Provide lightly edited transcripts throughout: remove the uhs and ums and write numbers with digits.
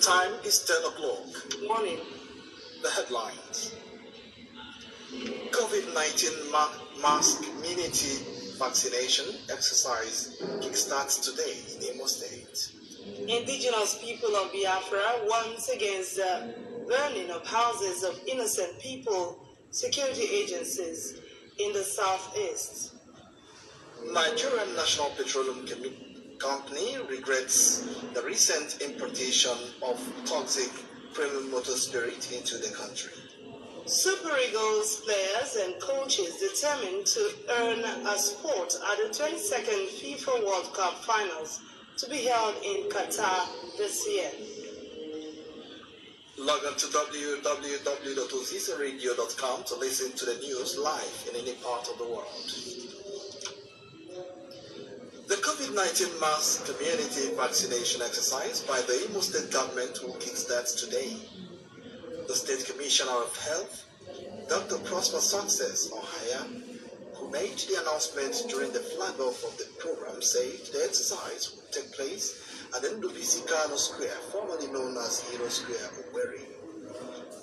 time is 10 o'clock. Morning. The headlines. COVID-19 mass community vaccination exercise kickstarts today in Imo State. Indigenous people of Biafra warns against the burning of houses of innocent people, security agencies in the southeast. Nigerian National Petroleum Company regrets the recent importation of toxic premium motor spirit into the country. Super Eagles players and coaches determined to earn a spot at the 22nd FIFA World Cup finals to be held in Qatar this year. Log on to www.ozisaradio.com to listen to the news live in any part of the world. The COVID-19 mass community vaccination exercise by the Imo State government will kickstart today. The State Commissioner of Health, Dr. Prosper Success Ohaya, who made the announcement during the flag-off of the program, said the exercise will take place at Ndubisi Kano Square, formerly known as Hero Square, Owerri.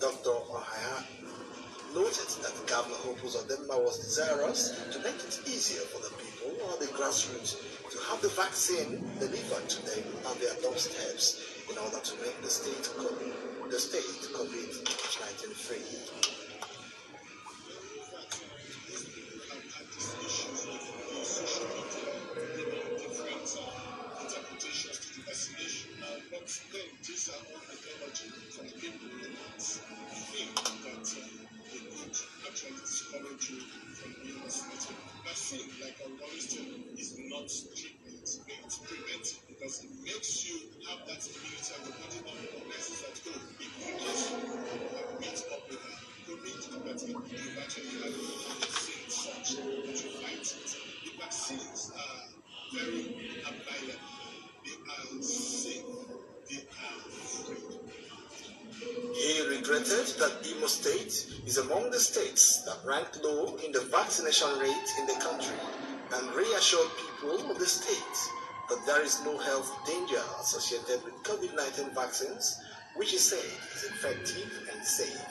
Dr. Ohaya noted that Governor Hope Uzodinma was desirous to make it easier for the people or the grassroots to have the vaccine delivered to them at their doorsteps in order to make the state COVID-19 free. These are all ideology from the people in the past. I think that they could actually discourage you from being vaccinated. Vaccine, like I always tell you, is not treatment. It's preventive because it makes you have that immunity and the body not recognizes that, oh, if you just meet up with a COVID-19, you've actually had a vaccine such that you fight it. The vaccines are very available. They are safe. He regretted that Imo State is among the states that ranked low in the vaccination rate in the country and reassured people of the state that there is no health danger associated with COVID-19 vaccines, which he said is effective and safe.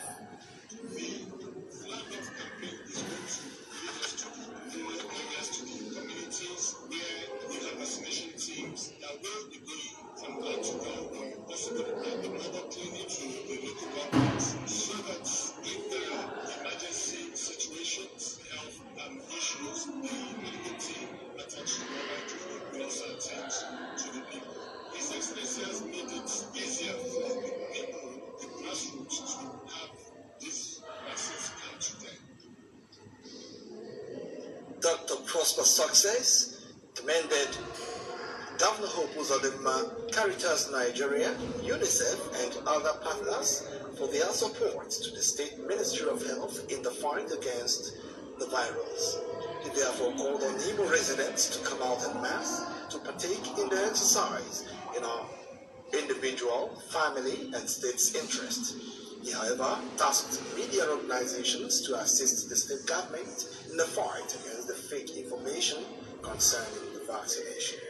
Dr. Prosper Success commended Governor Hope Uzodinma, Caritas Nigeria, UNICEF, and other partners for their support to the State Ministry of Health in the fight against the virus. He therefore called on Imo residents to come out en masse to partake in the exercise in our individual, family, and state's interest. He, however, tasked media organizations to assist the state government in the fight against the fake information concerning the vaccination.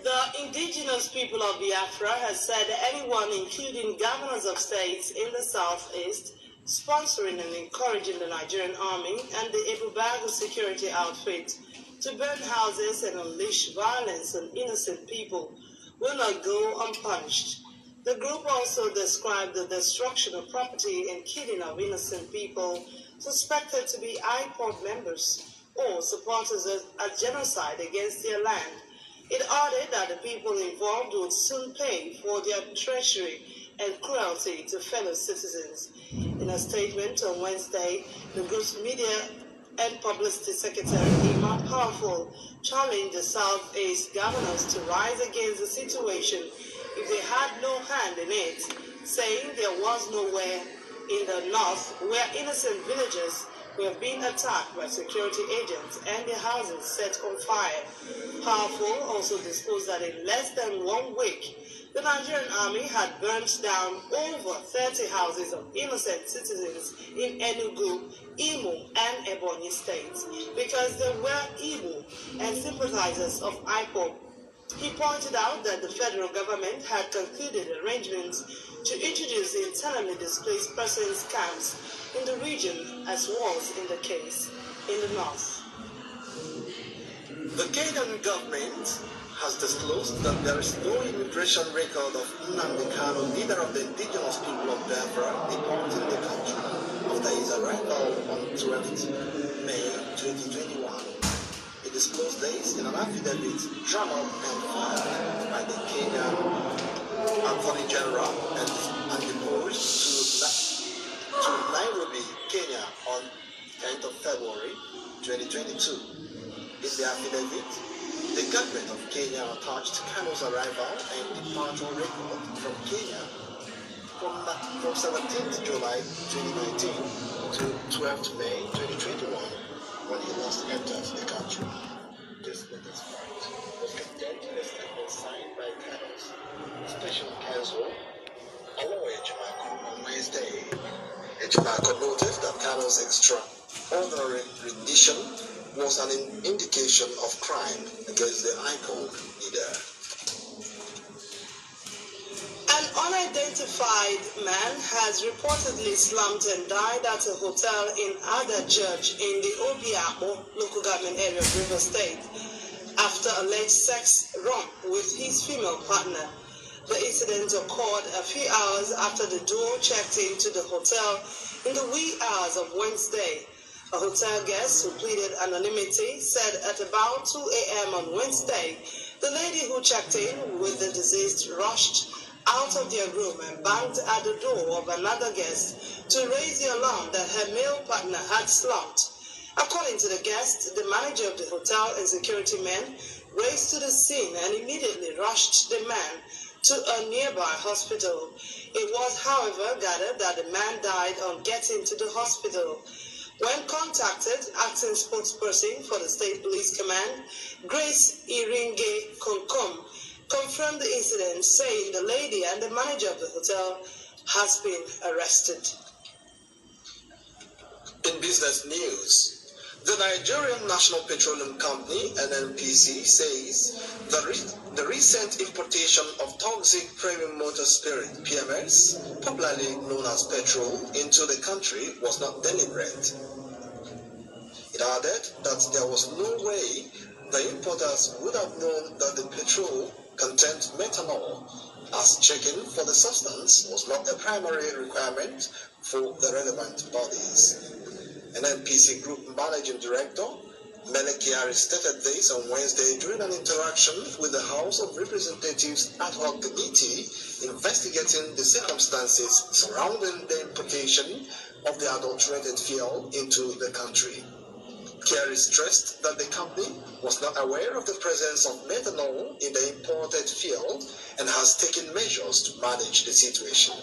The indigenous people of Biafra has said anyone, including governors of states in the southeast, sponsoring and encouraging the Nigerian army and the Ebubago security outfit to burn houses and unleash violence on innocent people will not go unpunished. The group also described the destruction of property and killing of innocent people suspected to be IPOB members or supporters of a genocide against their land. It added that the people involved would soon pay for their treachery and cruelty to fellow citizens. In a statement on Wednesday, the group's media and publicity secretary, Ima Powerful, challenged the Southeast governors to rise against the situation if they had no hand in it, saying there was nowhere in the north where innocent villagers were being attacked by security agents and their houses set on fire. Powerful also disclosed that in less than 1 week, the Nigerian army had burnt down over 30 houses of innocent citizens in Enugu, Imo, and Ebonyi states because they were Igbo and sympathizers of IPOB. He pointed out that the federal government had concluded arrangements to introduce internally displaced persons camps in the region, as was in the case in the north. The Kenyan government has disclosed that there is no immigration record of Nnamdi Kanu, leader of the indigenous people of Biafra, deporting the country after his arrival on 12th May 2021. He disclosed this in an affidavit drawn up and filed by the Kenyan Attorney General and deposed to Nairobi, Kenya on 10th of February 2022. In the affidavit, the government of Kenya attached Kanu's arrival and departure record from Kenya from 17th July 2019 to 12th May 2021, when he last entered the country. This latest fact was contained in a statement signed by Kanu's special counsel, Aloy Ejimako, on Wednesday. Ejimako noted that Kanu's extraordinary rendition was an indication of crime against the IPOB leader. An unidentified man has reportedly slumped and died at a hotel in Ada Church in the Obiabo local government area of Rivers State after alleged sex romp with his female partner. The incident occurred a few hours after the duo checked into the hotel in the wee hours of Wednesday. A hotel guest who pleaded anonymity said at about 2 a.m. on Wednesday, the lady who checked in with the deceased rushed out of their room and banged at the door of another guest to raise the alarm that her male partner had slumped. According to the guest, the manager of the hotel and security men raced to the scene and immediately rushed the man to a nearby hospital. It was, however, gathered that the man died on getting to the hospital. When contacted, acting spokesperson for the State Police Command, Grace Iringe Konkom, confirmed the incident, saying the lady and the manager of the hotel has been arrested. In business news, the Nigerian National Petroleum Company, NNPC, says the recent importation of toxic premium motor spirit, PMS, popularly known as petrol, into the country was not deliberate. It added that there was no way the importers would have known that the petrol contained methanol, as checking for the substance was not a primary requirement for the relevant bodies. NNPC Group Managing Director Mele Kyari stated this on Wednesday during an interaction with the House of Representatives ad hoc committee investigating the circumstances surrounding the importation of the adulterated fuel into the country. Kyari stressed that the company was not aware of the presence of methanol in the imported fuel and has taken measures to manage the situation.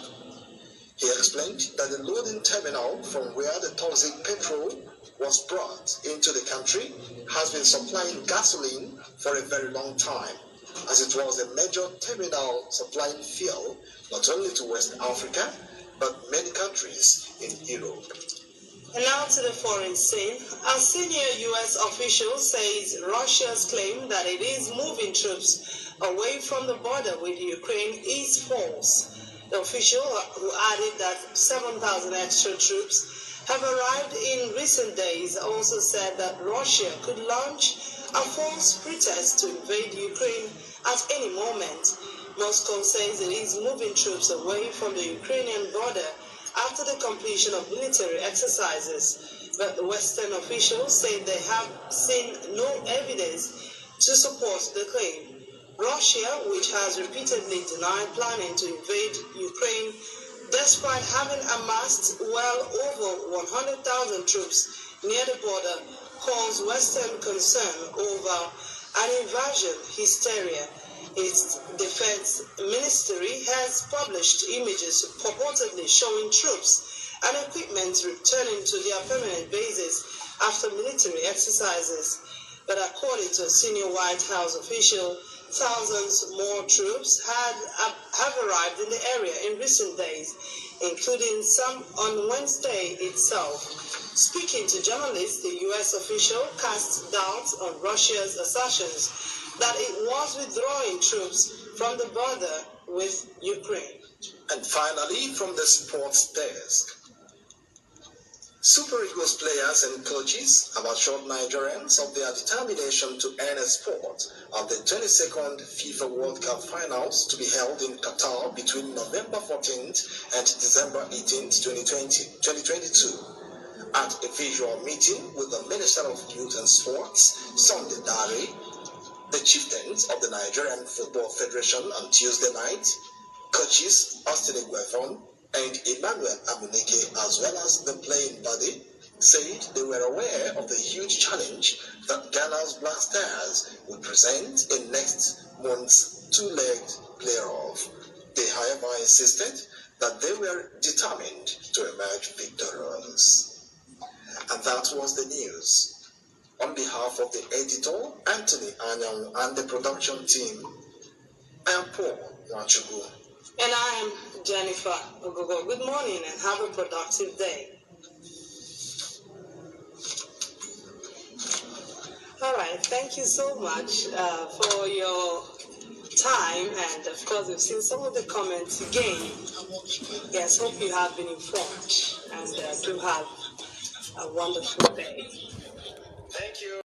He explained that the loading terminal from where the toxic petrol was brought into the country has been supplying gasoline for a very long time, as it was a major terminal supplying fuel not only to West Africa, but many countries in Europe. And now to the foreign scene. A senior U.S. official says Russia's claim that it is moving troops away from the border with Ukraine is false. The official, who added that 7,000 extra troops have arrived in recent days, also said that Russia could launch a false pretext to invade Ukraine at any moment. Moscow says it is moving troops away from the Ukrainian border after the completion of military exercises, but the Western officials say they have seen no evidence to support the claim. Russia, which has repeatedly denied planning to invade Ukraine, despite having amassed well over 100,000 troops near the border, calls Western concern over an invasion hysteria. Its defense ministry has published images purportedly showing troops and equipment returning to their permanent bases after military exercises. But according to a senior White House official, thousands more troops have arrived in the area in recent days, including some on Wednesday itself. Speaking to journalists, the U.S. official cast doubts on Russia's assertions, that it was withdrawing troops from the border with Ukraine. And finally, from the sports desk, Super Eagles players and coaches have assured Nigerians of their determination to earn a spot at the 22nd FIFA World Cup finals to be held in Qatar between November 14th and December 18th, 2022. At a visual meeting with the Minister of Youth and Sports, Sunday Dare, the chieftains of the Nigerian Football Federation on Tuesday night, coaches Austin Iguevon and Emmanuel Amunike, as well as the playing body, said they were aware of the huge challenge that Ghana's Black Stars will present in next month's two-legged playoff. They, however, insisted that they were determined to emerge victorious. And that was the news. On behalf of the editor, Anthony Anyang, and the production team, I am Paul Nwachugu. And I am Jennifer Ogogo. Good morning and have a productive day. All right, thank you so much for your time. And of course, we've seen some of the comments again. Yes, hope you have been informed and do have a wonderful day. Thank you.